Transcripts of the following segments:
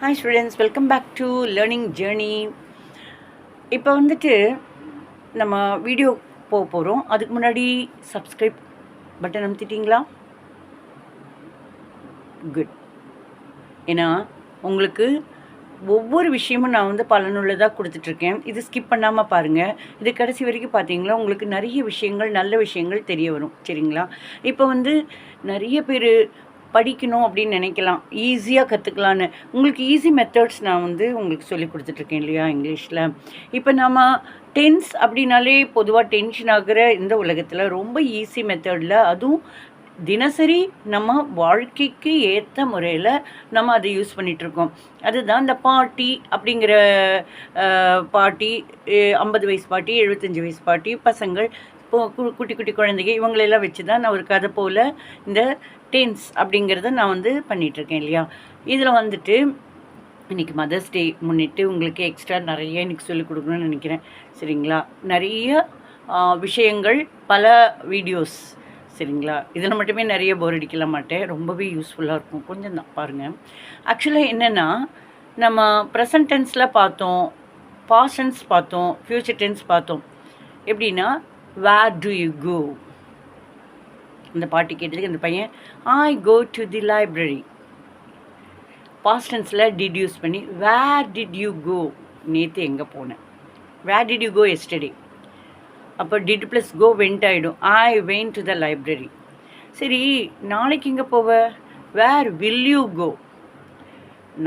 Hi students, welcome back to learning journey. இப்போ வந்துட்டு நம்ம வீடியோ போக போகிறோம். அதுக்கு முன்னாடி சப்ஸ்கிரைப் பட்டன் அமுத்திட்டிங்களா? குட். ஏன்னா உங்களுக்கு ஒவ்வொரு விஷயமும் நான் வந்து பலனுள்ளதாக கொடுத்துட்ருக்கேன். இது ஸ்கிப் பண்ணாமல் பாருங்கள். இது கடைசி வரைக்கும் பார்த்தீங்களா உங்களுக்கு நிறைய விஷயங்கள், நல்ல விஷயங்கள் தெரிய வரும். சரிங்களா? இப்போ வந்து நிறைய பேர் படிக்கணும் அப்படின்னு நினைக்கலாம், ஈஸியாக கற்றுக்கலான்னு. உங்களுக்கு ஈஸி மெத்தட்ஸ் நான் வந்து உங்களுக்கு சொல்லி கொடுத்துட்ருக்கேன் இல்லையா இங்கிலீஷில். இப்போ நம்ம டென்ஸ் அப்படின்னாலே பொதுவாக டென்ஷன் ஆகிற இந்த உலகத்தில் ரொம்ப ஈஸி மெத்தடில், அதுவும் தினசரி நம்ம வாழ்க்கைக்கு ஏற்ற முறையில் நம்ம அதை யூஸ் பண்ணிகிட்ருக்கோம். அதுதான் இந்த பாட்டி அப்படிங்கிற பாட்டி, 50 வயசு பாட்டி, 75 வயசு பாட்டி, பசங்கள், குட்டி குட்டி குழந்தைங்க, இவங்களெல்லாம் வச்சு தான் நான் ஒரு கதை போல் இந்த டென்ஸ் அப்படிங்கிறத நான் வந்து பண்ணிகிட்ருக்கேன் இல்லையா. இதில் வந்துட்டு இன்றைக்கி மதர்ஸ் டே முன்னிட்டு உங்களுக்கு எக்ஸ்ட்ரா நிறைய இன்றைக்கி சொல்லிக் கொடுக்கணும்னு நினைக்கிறேன். சரிங்களா? நிறைய விஷயங்கள், பல வீடியோஸ். சரிங்களா? இதில் மட்டுமே நிறைய போர் அடிக்கல மாட்டேன், ரொம்பவே யூஸ்ஃபுல்லாக இருக்கும். கொஞ்சம் தான் பாருங்கள். ஆக்சுவலாக என்னென்னா, நம்ம ப்ரெசன்ட் டென்ஸில் பார்த்தோம், பாஸ்ட் டென்ஸ் பார்த்தோம், ஃப்யூச்சர் டென்ஸ் பார்த்தோம். எப்படின்னா, where do you go? இந்த பாட்டி கேட்டதுக்கு இந்த பையன் I go to the library. Past டென்ஸில் டிட் யூஸ் பண்ணி where did you go? நேற்று எங்கே போனேன். where did you go yesterday? அப்போ did ப்ளஸ் go went ஆகிடும். I went to the library. சரி, நாளைக்கு எங்கே போவ? where will you go?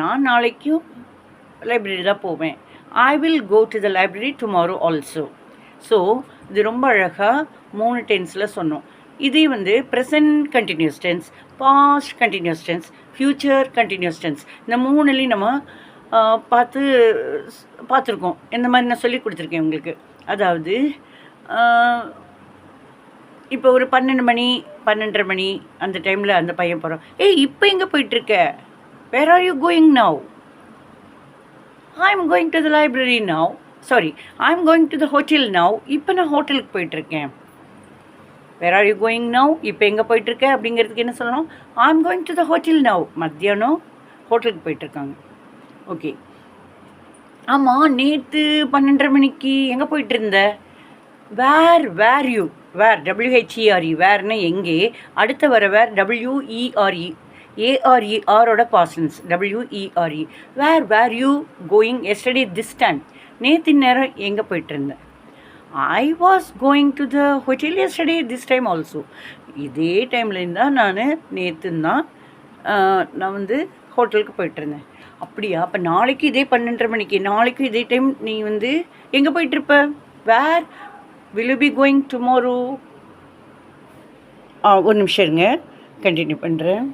நான் நாளைக்கும் லைப்ரரி தான் போவேன். I will go to the library tomorrow also. So இது ரொம்ப அழகாக 3 டென்ஸில் சொன்னோம். இதே வந்து present continuous tense, past continuous tense, future continuous tense, இந்த 3லையும் நம்ம பார்த்துருக்கோம். இந்த மாதிரி நான் சொல்லி கொடுத்துருக்கேன் உங்களுக்கு. அதாவது இப்போ ஒரு 12 மணி 12:30 மணி அந்த டைமில் அந்த பையன் போகிறான். இப்போ எங்கே போயிட்டுருக்க? Where are you going now? I am going to the library now. Sorry, I am going to the hotel now. இப்போ நான் ஹோட்டலுக்கு போயிட்டுருக்கேன். Where are you going now? இப்போ எங்கே போயிட்டுருக்க அப்படிங்கிறதுக்கு என்ன சொல்லணும்? I am going to the hotel now. மத்தியானம் ஹோட்டலுக்கு போயிட்டுருக்காங்க. ஓகே. ஆமாம், நேற்று 12:30 மணிக்கு எங்கே போயிட்டு இருந்த? Where you. வேர், WHERE, வேர்னா எங்கே. அடுத்த வர வேர் WERE. ARERோட past tense WERE. Were you going yesterday this time? நேற்று நேரம் எங்கே போயிட்டு இருந்தேன்? I was going to the hotel yesterday this time also. இதே டைம்லேருந்து தான் நான் வந்து ஹோட்டலுக்கு போயிட்டுருந்தேன். அப்படியா? அப்போ நாளைக்கு இதே 12:30 மணிக்கு, நாளைக்கும் இதே டைம் நீ வந்து எங்கே போயிட்டுருப்ப? Where will you be going tomorrow? ஒரு நிமிஷம் இருங்க, கண்டினியூ பண்ணுறேன்.